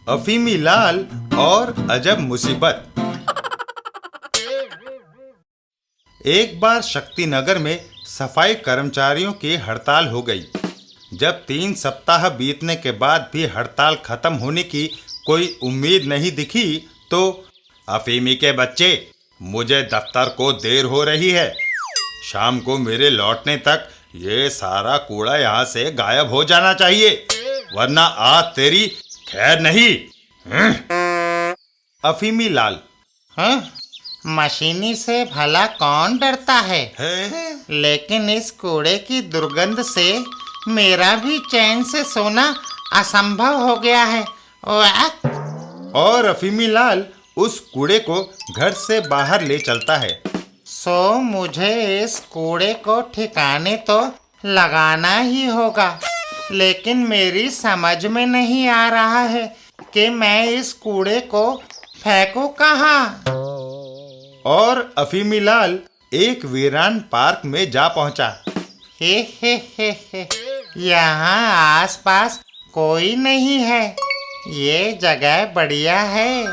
अफीमी लाल और अजब मुसीबत। एक बार शक्तिनगर में सफाई कर्मचारियों की हड़ताल हो गई। जब 3 सप्ताह बीतने के बाद भी हड़ताल खत्म होने की कोई उम्मीद नहीं दिखी तो अफीमी के बच्चे, मुझे दफ्तर को देर हो रही है। शाम को मेरे लौटने तक ये सारा कूड़ा यहाँ से गायब हो जाना चाहिए, वरना आज तेरी खैर नहीं। अफीमी लाल: हाँ, मशीनी से भला कौन डरता है? लेकिन इस कूड़े की दुर्गंध से मेरा भी चैन से सोना असंभव हो गया है। और अफीमी लाल उस कूड़े को घर से बाहर ले चलता है। मुझे इस कूड़े को ठिकाने तो लगाना ही होगा, लेकिन मेरी समझ में नहीं आ रहा है कि मैं इस कूड़े को फेंकूं कहाँ। और अफीमी लाल एक वीरान पार्क में जा पहुंचा। हे, यहाँ आसपास कोई नहीं है, ये जगह बढ़िया है।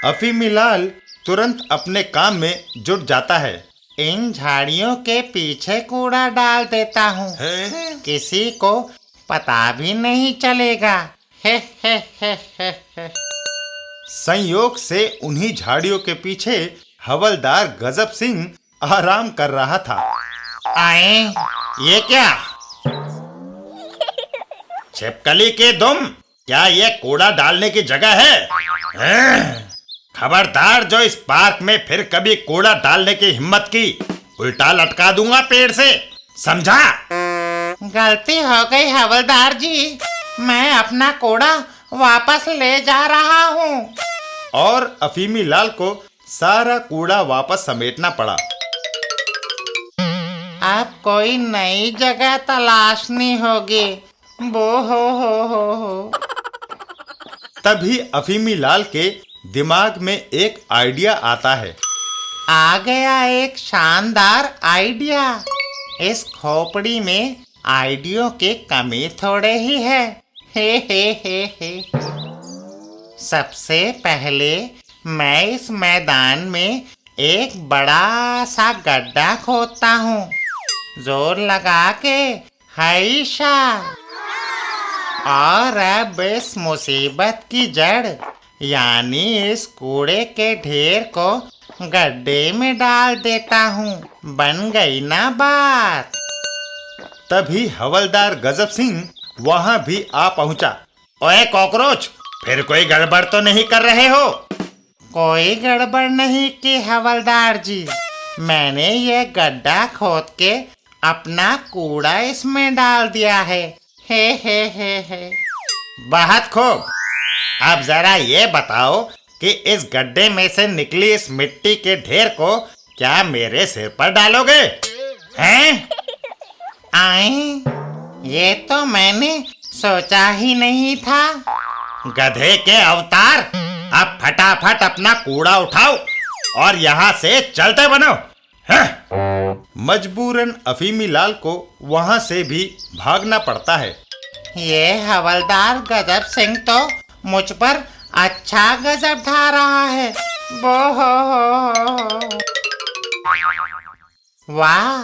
अफीमी लाल तुरंत अपने काम में जुट जाता है। इन झाड़ियों के पीछे कूड़ा डाल देता हूँ, किसी को पता भी नहीं चलेगा। हे। संयोग से उन्हीं झाड़ियों के पीछे हवलदार गजब सिंह आराम कर रहा था। आए, ये क्या? छिपकली के दुम, क्या ये कूड़ा डालने की जगह है? खबरदार, जो इस पार्क में फिर कभी कूड़ा डालने की हिम्मत की, उल्टा लटका दूंगा पेड़ से, समझा? गलती हो गई हवलदार जी, मैं अपना कूड़ा वापस ले जा रहा हूँ। और अफीमी लाल को सारा कूड़ा वापस समेटना पड़ा। अब कोई नई जगह तलाशनी होगी। बो हो। तभी अफीमी लाल के दिमाग में एक आइडिया आता है। आ गया एक शानदार आइडिया। इस खोपड़ी में आइडियो की कमी थोड़े ही है। हे। सबसे पहले मैं इस मैदान में एक बड़ा सा गड्ढा खोदता हूँ, जोर लगा के हाइशा। और अब इस मुसीबत की जड़ यानी इस कूड़े के ढेर को गड्ढे में डाल देता हूँ। बन गई ना बात? तभी हवलदार गजब सिंह वहां भी आ पहुंचा। ओए कॉकरोच, फिर कोई गड़बड़ तो नहीं कर रहे हो? कोई गड़बड़ नहीं की हवलदार जी, मैंने ये गड्ढा खोद के अपना कूड़ा इसमें डाल दिया है। हे। बहुत खूब। अब जरा ये बताओ कि इस गड्ढे में से निकली इस मिट्टी के ढेर को क्या मेरे सिर पर डालोगे? हैं? आए, ये तो मैंने सोचा ही नहीं था। गधे के अवतार, अब फटाफट अपना कूड़ा उठाओ और यहाँ से चलते बनो। मजबूरन अफीमी लाल को वहाँ से भी भागना पड़ता है। ये हवलदार गजब सिंह तो मुझ पर अच्छा गजब ढा रहा है। बो हो। वाह,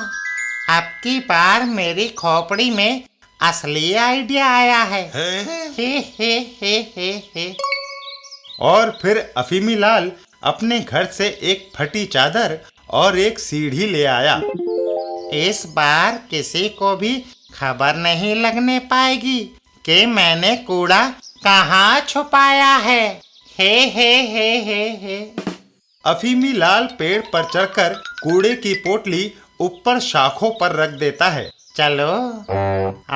अब की बार मेरी खोपड़ी में असली आइडिया आया है। हे। और फिर अफीमी लाल अपने घर से एक फटी चादर और एक सीढ़ी ले आया। इस बार किसी को भी खबर नहीं लगने पाएगी कि मैंने कूड़ा कहाँ छुपाया है। हे। अफीमी लाल पेड़ पर चढ़कर कूड़े की पोटली ऊपर शाखों पर रख देता है। चलो,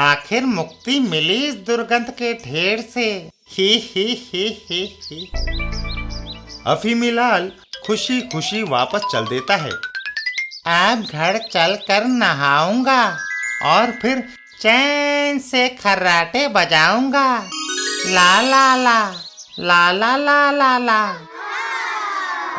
आखिर मुक्ति मिली इस दुर्गंध के ढेर से। ही। अफीमी लाल खुशी खुशी वापस चल देता है। अब घर चलकर नहाऊंगा और फिर चैन से खर्राटे बजाऊंगा। ला।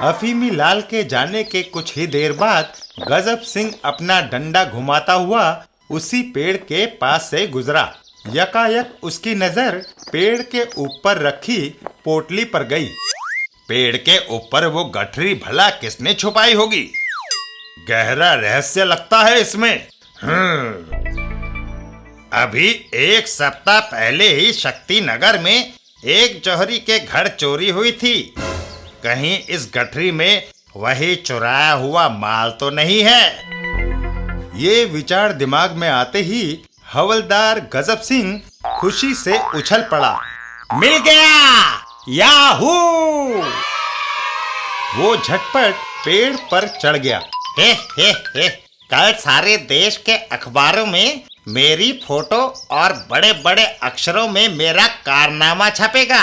अफीमी लाल के जाने के कुछ ही देर बाद गजब सिंह अपना डंडा घुमाता हुआ उसी पेड़ के पास से गुजरा। यकायक उसकी नजर पेड़ के ऊपर रखी पोटली पर गई। पेड़ के ऊपर वो गठरी भला किसने छुपाई होगी? गहरा रहस्य लगता है इसमें। अभी 1 सप्ताह पहले ही शक्ति नगर में एक जौहरी के घर चोरी हुई थी। कहीं इस गठरी में वही चुराया हुआ माल तो नहीं है? ये विचार दिमाग में आते ही हवलदार गजब सिंह खुशी से उछल पड़ा। मिल गया, याहू! वो झटपट पेड़ पर चढ़ गया। हे, कल सारे देश के अखबारों में मेरी फोटो और बड़े बड़े अक्षरों में मेरा कारनामा छपेगा।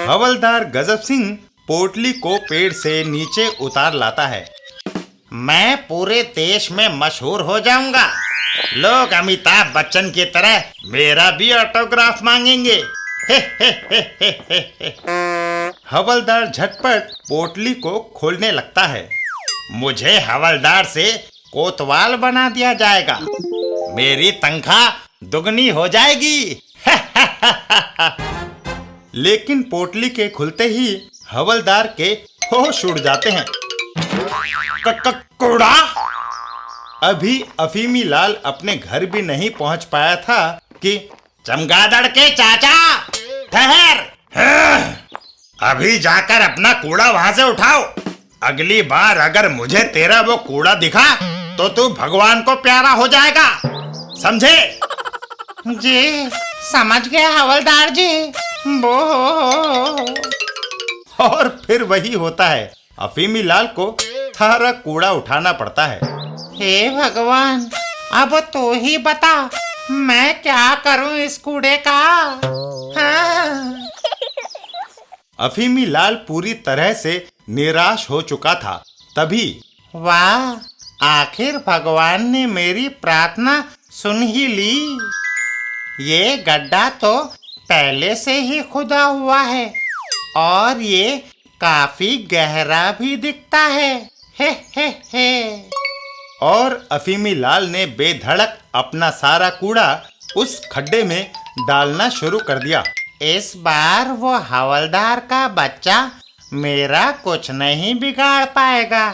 हवलदार गजब सिंह पोटली को पेड़ से नीचे उतार लाता है। मैं पूरे देश में मशहूर हो जाऊंगा। लोग अमिताभ बच्चन की तरह मेरा भी ऑटोग्राफ मांगेंगे। हवलदार झटपट पोटली को खोलने लगता है। मुझे हवलदार से कोतवाल बना दिया जाएगा। मेरी तनख्वाह दुगनी हो जाएगी। लेकिन पोटली के खुलते ही हवलदार के होश उड़ जाते हैं। कूड़ा! अभी अफीमी लाल अपने घर भी नहीं पहुंच पाया था कि चमगादड़ के चाचा, ठहर! अभी जाकर अपना कूड़ा वहां से उठाओ। अगली बार अगर मुझे तेरा वो कूड़ा दिखा तो तू भगवान को प्यारा हो जाएगा, समझे? जी समझ गए हवलदार जी। वो और फिर वही होता है। अफीमी लाल को सारा कूड़ा उठाना पड़ता है। हे भगवान, अब तू ही बता मैं क्या करूं इस कूड़े का? हाँ। अफीमी लाल पूरी तरह से निराश हो चुका था। तभी वाह, आखिर भगवान ने मेरी प्रार्थना सुन ही ली। ये गड्ढा तो पहले से ही खुदा हुआ है और ये काफी गहरा भी दिखता है। हे। और अफीमी लाल ने बेधड़क अपना सारा कूड़ा उस खड्डे में डालना शुरू कर दिया। इस बार वो हवलदार का बच्चा मेरा कुछ नहीं बिगाड़ पाएगा।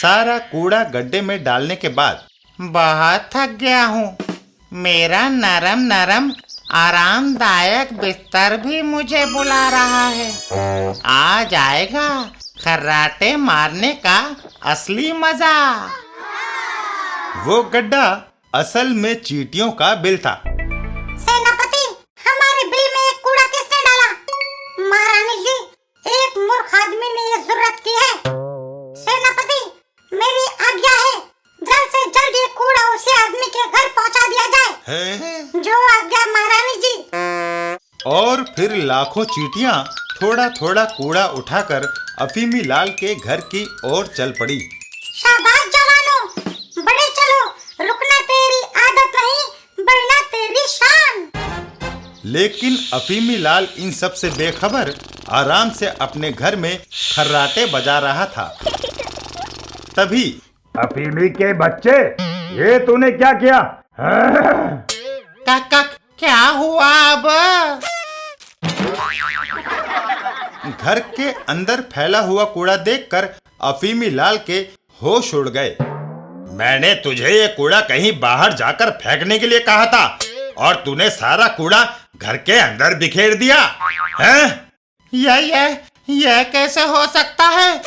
सारा कूड़ा गड्ढे में डालने के बाद बहुत थक गया हूँ। मेरा नरम नरम आरामदायक बिस्तर भी मुझे बुला रहा है। आ जाएगा खर्राटे मारने का असली मजा। वो गड्ढा असल में चींटियों का बिल था। सेनापति, हमारे बिल में एक कूड़ा किसने डाला? महारानी जी, एक मूर्ख आदमी ने ये जुर्रत की है। सेनापति, मेरी आज्ञा है, जल्द से जल्द ये कूड़ा उसी आदमी के घर पहुंचा दिया जाए। जो आज्ञा महारानी जी। और फिर लाखों चींटियां थोड़ा थोड़ा कूड़ा उठाकर अफीमी लाल के घर की ओर चल पड़ी। शाबाश जवानों, बड़े चलो, रुकना तेरी आदत नहीं, बढ़ना तेरी शान। लेकिन अफीमी लाल इन सब से बेखबर आराम से अपने घर में खर्राटे बजा रहा था। तभी अफीमी के बच्चे, ये तूने क्या किया? क्या हुआ अब? घर के अंदर फैला हुआ कूड़ा देखकर अफीमी लाल के होश उड़ गए। मैंने तुझे ये कूड़ा कहीं बाहर जाकर फेंकने के लिए कहा था और तूने सारा कूड़ा घर के अंदर बिखेर दिया है? यह कैसे हो सकता है?